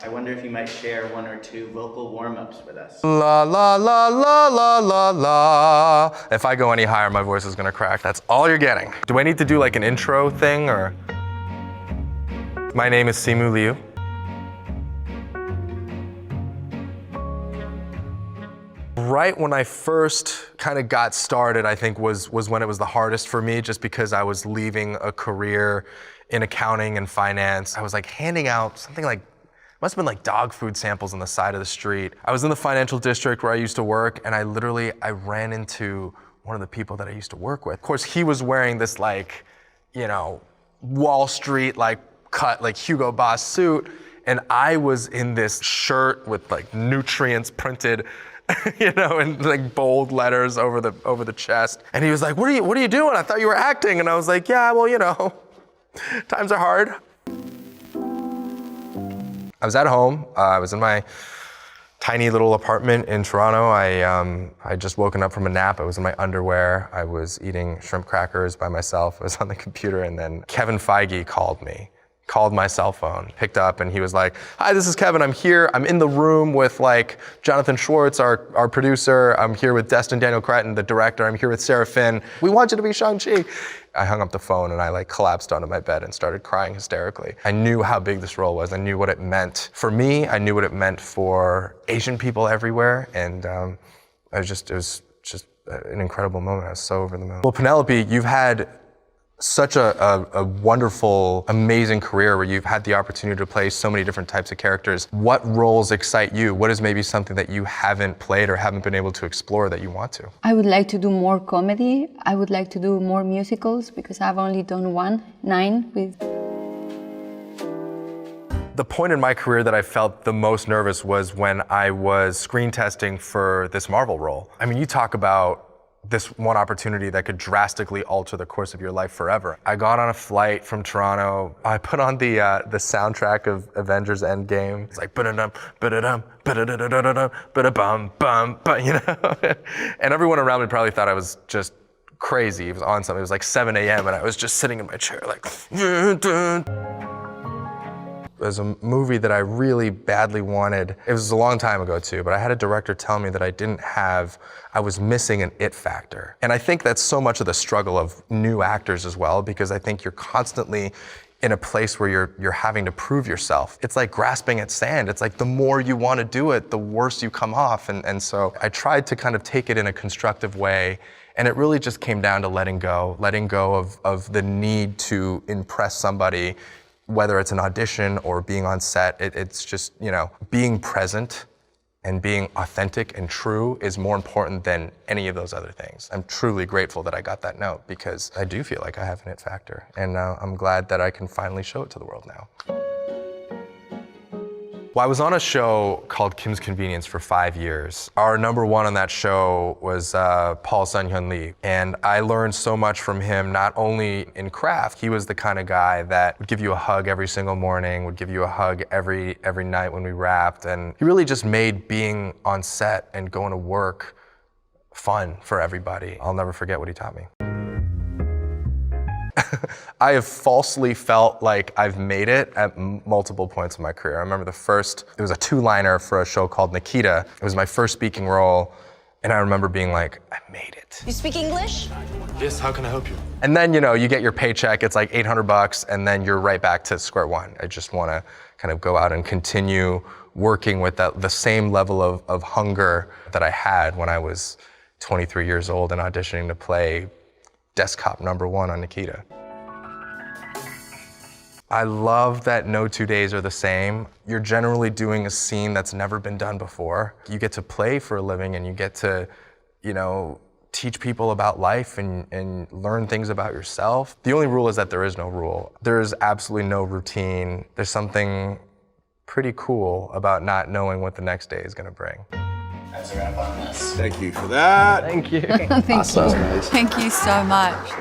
I wonder if you might share one or two vocal warm-ups with us. La la la la la la la. If I go any higher, my voice is gonna crack. That's all you're getting. Do I need to do like an intro thing or? My name is Simu Liu. Right when I first kind of got started, I think was when it was the hardest for me, just because I was leaving a career in accounting and finance. I was like handing out something like, must have been like dog food samples on the side of the street. I was in the financial district where I used to work, and I ran into one of the people that I used to work with. Of course, he was wearing this like, Wall Street cut like Hugo Boss suit, and I was in this shirt with like nutrients printed, in like bold letters over the chest. And he was like, what are you doing? I thought you were acting. And I was like, yeah, well, times are hard. I was at home. I was in my tiny little apartment in Toronto. I just woken up from a nap. I was in my underwear. I was eating shrimp crackers by myself. I was on the computer, and then Kevin Feige called my cell phone, picked up, and he was like, hi, this is Kevin, I'm here. I'm in the room with like Jonathan Schwartz, our producer. I'm here with Destin Daniel Cretton, the director. I'm here with Sarah Finn. We want you to be Shang-Chi. I hung up the phone and I collapsed onto my bed and started crying hysterically. I knew how big this role was. I knew what it meant for me. I knew what it meant for Asian people everywhere. And it was just an incredible moment. I was so over the moon. Well, Penelope, you've had such a wonderful, amazing career where you've had the opportunity to play so many different types of characters. What roles excite you? What is maybe something that you haven't played or haven't been able to explore that you want to? I would like to do more comedy. I would like to do more musicals because I've only done 9 with. The point in my career that I felt the most nervous was when I was screen testing for this Marvel role. I mean, you talk about this one opportunity that could drastically alter the course of your life forever. I got on a flight from Toronto. I put on the soundtrack of Avengers Endgame. It's like ba-da-dum, ba-da-dum, ba-da-da-da-da-da, ba-da-bum, bum, and everyone around me probably thought I was just crazy. It was on something. It was like 7 a.m. and I was just sitting in my chair like. It was a movie that I really badly wanted. It was a long time ago too, but I had a director tell me that I was missing an it factor. And I think that's so much of the struggle of new actors as well, because I think you're constantly in a place where you're having to prove yourself. It's like grasping at sand. It's like the more you want to do it, the worse you come off. And so I tried to kind of take it in a constructive way. And it really just came down to letting go of the need to impress somebody, whether it's an audition or being on set. It's just, being present and being authentic and true is more important than any of those other things. I'm truly grateful that I got that note because I do feel like I have an it factor. And I'm glad that I can finally show it to the world now. Well, I was on a show called Kim's Convenience for 5 years. Our #1 on that show was Paul Sun-Hyun Lee. And I learned so much from him, not only in craft. He was the kind of guy that would give you a hug every single morning, would give you a hug every night when we wrapped. And he really just made being on set and going to work fun for everybody. I'll never forget what he taught me. I have falsely felt like I've made it at multiple points in my career. I remember it was a 2-liner for a show called Nikita. It was my first speaking role, and I remember being like, I made it. You speak English? Yes, how can I help you? And then, you get your paycheck, it's like $800, and then you're right back to square one. I just want to kind of go out and continue working with the same level of hunger that I had when I was 23 years old and auditioning to play desktop #1 on Nikita. I love that no 2 days are the same. You're generally doing a scene that's never been done before. You get to play for a living and you get to, teach people about life and learn things about yourself. The only rule is that there is no rule. There is absolutely no routine. There's something pretty cool about not knowing what the next day is gonna bring. That's a wrap on this. Thank you for that. Thank you. Thank Awesome. you. Thank you so much.